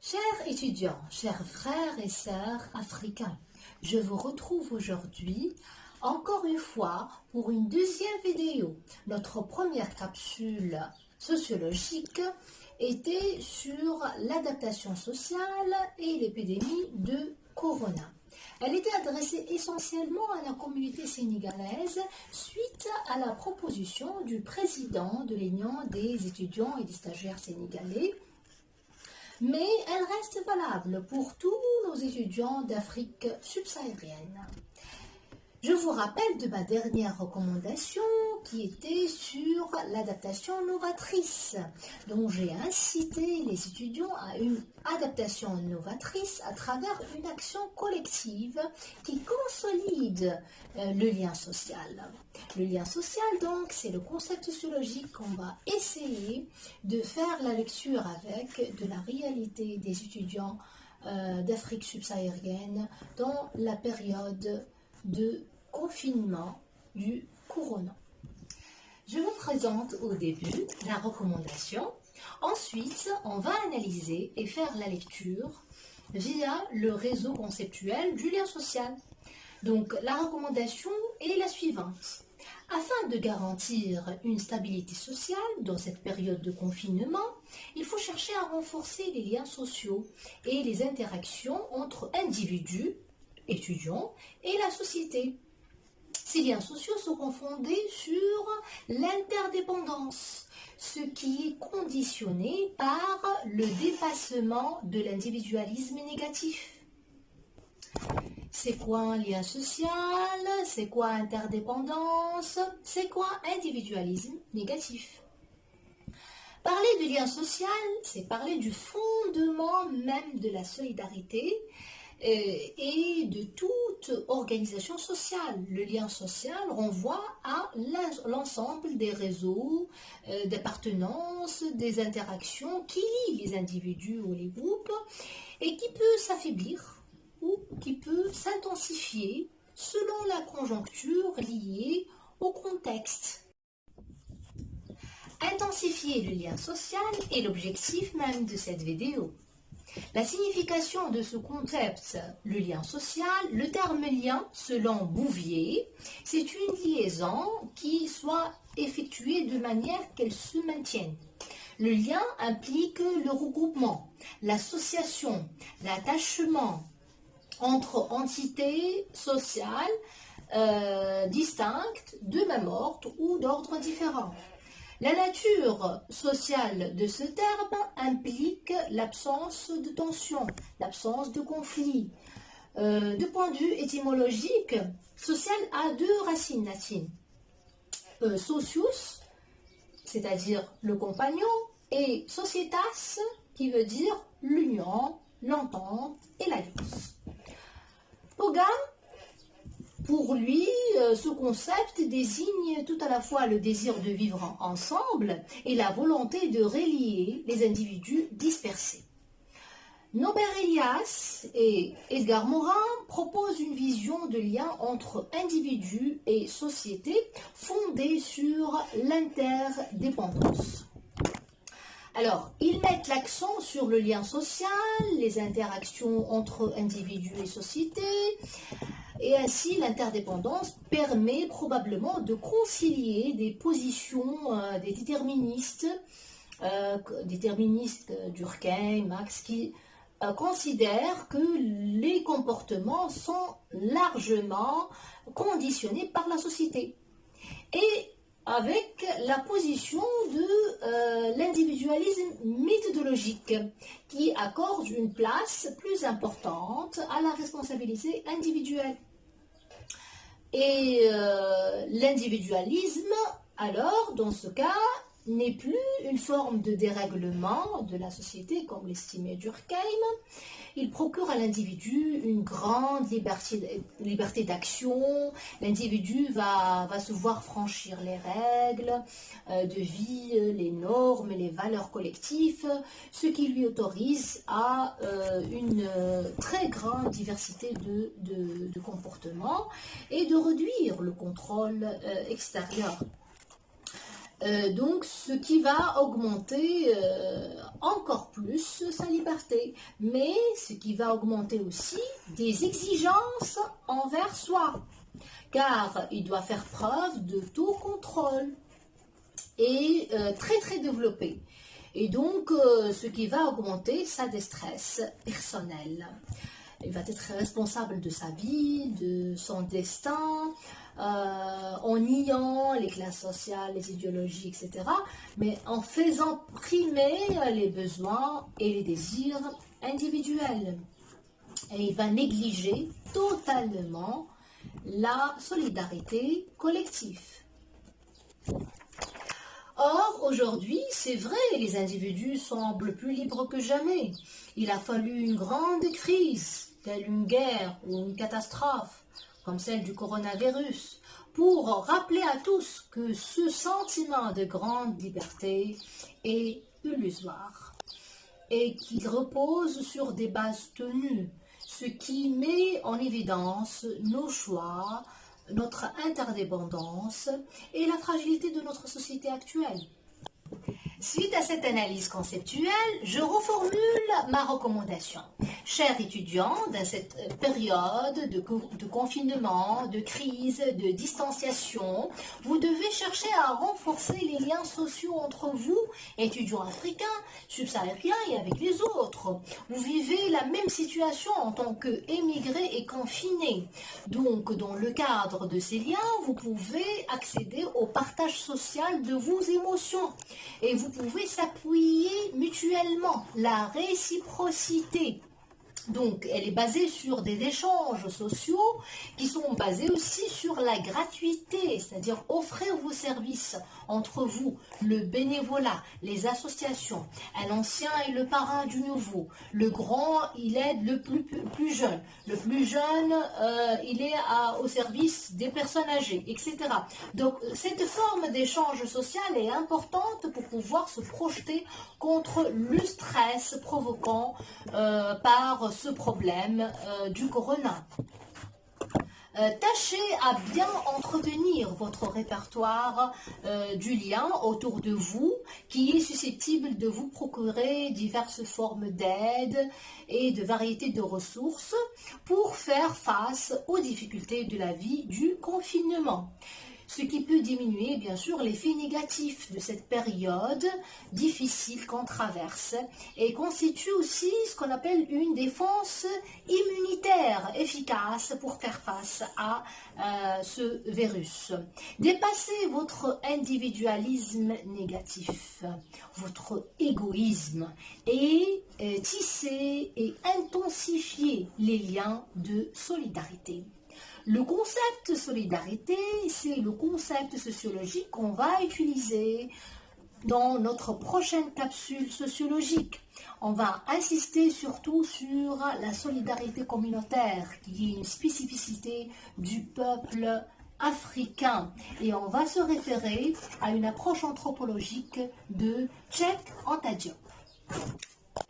Chers étudiants, chers frères et sœurs africains, je vous retrouve aujourd'hui encore une fois pour une deuxième vidéo. Notre première capsule sociologique était sur l'adaptation sociale et l'épidémie de Corona. Elle était adressée essentiellement à la communauté sénégalaise suite à la proposition du président de l'Union des étudiants et des stagiaires sénégalais, mais elle reste valable pour tous nos étudiants d'Afrique subsaharienne. Je vous rappelle de ma dernière recommandation qui était sur l'adaptation novatrice, dont j'ai incité les étudiants à une adaptation novatrice à travers une action collective qui consolide le lien social. Le lien social, donc, c'est le concept sociologique qu'on va essayer de faire la lecture avec de la réalité des étudiants d'Afrique subsaharienne dans la période de confinement du corona. Je vous présente au début la recommandation. Ensuite, on va analyser et faire la lecture via le réseau conceptuel du lien social. Donc, la recommandation est la suivante. Afin de garantir une stabilité sociale dans cette période de confinement, il faut chercher à renforcer les liens sociaux et les interactions entre individus, étudiants et la société. Ces liens sociaux seront fondés sur l'interdépendance, ce qui est conditionné par le dépassement de l'individualisme négatif. C'est quoi un lien social? C'est quoi interdépendance? C'est quoi individualisme négatif? Parler de lien social, c'est parler du fondement même de la solidarité et de toute organisation sociale. Le lien social renvoie à l'ensemble des réseaux d'appartenance, des interactions qui lient les individus ou les groupes et qui peut s'affaiblir ou qui peut s'intensifier selon la conjoncture liée au contexte. Intensifier le lien social est l'objectif même de cette vidéo. La signification de ce concept, le lien social, le terme lien, selon Bouvier, c'est une liaison qui soit effectuée de manière qu'elle se maintienne. Le lien implique le regroupement, l'association, l'attachement entre entités sociales distinctes de même ordre ou d'ordre différent. La nature sociale de ce terme implique l'absence de tension, l'absence de conflit. De point de vue étymologique, social a deux racines latines. Socius, c'est-à-dire le compagnon, et societas, qui veut dire l'union, l'entente et l'alliance. Pogam, pour lui, ce concept désigne tout à la fois le désir de vivre ensemble et la volonté de relier les individus dispersés. Norbert Elias et Edgar Morin proposent une vision de lien entre individus et société fondée sur l'interdépendance. Alors, ils mettent l'accent sur le lien social, les interactions entre individus et société, et ainsi l'interdépendance permet probablement de concilier des positions des déterministes Durkheim, Marx, qui considèrent que les comportements sont largement conditionnés par la société. Et avec la position de l'individualisme méthodologique qui accorde une place plus importante à la responsabilité individuelle. Et l'individualisme, alors, dans ce cas, n'est plus une forme de dérèglement de la société, comme l'estimait Durkheim. Il procure à l'individu une grande liberté d'action. L'individu va se voir franchir les règles de vie, les normes et les valeurs collectives, ce qui lui autorise à une très grande diversité de comportements et de réduire le contrôle extérieur. Donc, ce qui va augmenter encore plus sa liberté, mais ce qui va augmenter aussi des exigences envers soi, car il doit faire preuve d'autocontrôle et très très développé. Et donc, ce qui va augmenter sa détresse personnelle. Il va être responsable de sa vie, de son destin, en niant les classes sociales, les idéologies, etc. Mais en faisant primer les besoins et les désirs individuels. Et il va négliger totalement la solidarité collective. Or, aujourd'hui, c'est vrai, les individus semblent plus libres que jamais. Il a fallu une grande crise, telle une guerre ou une catastrophe, comme celle du coronavirus, pour rappeler à tous que ce sentiment de grande liberté est illusoire et qu'il repose sur des bases tenues, ce qui met en évidence nos choix, notre interdépendance et la fragilité de notre société actuelle. Suite à cette analyse conceptuelle, je reformule ma recommandation. Chers étudiants, dans cette période de confinement, de crise, de distanciation, vous devez chercher à renforcer les liens sociaux entre vous, étudiants africains, subsahariens et avec les autres. Vous vivez la même situation en tant qu'émigrés et confinés. Donc, dans le cadre de ces liens, vous pouvez accéder au partage social de vos émotions et vous pouvez s'appuyer mutuellement, la réciprocité. Donc, elle est basée sur des échanges sociaux qui sont basés aussi sur la gratuité, c'est-à-dire offrir vos services entre vous, le bénévolat, les associations, un ancien et le parrain du nouveau. Le grand, il aide le plus jeune. Le plus jeune, il est au service des personnes âgées, etc. Donc, cette forme d'échange social est importante pour pouvoir se projeter contre le stress provoquant par ce problème du corona. Tâchez à bien entretenir votre répertoire du lien autour de vous qui est susceptible de vous procurer diverses formes d'aide et de variétés de ressources pour faire face aux difficultés de la vie du confinement. Ce qui peut diminuer bien sûr l'effet négatif de cette période difficile qu'on traverse et constitue aussi ce qu'on appelle une défense immunitaire efficace pour faire face à ce virus. Dépassez votre individualisme négatif, votre égoïsme et tissez et intensifiez les liens de solidarité. Le concept solidarité, c'est le concept sociologique qu'on va utiliser dans notre prochaine capsule sociologique. On va insister surtout sur la solidarité communautaire, qui est une spécificité du peuple africain. Et on va se référer à une approche anthropologique de Cheikh Anta Diop.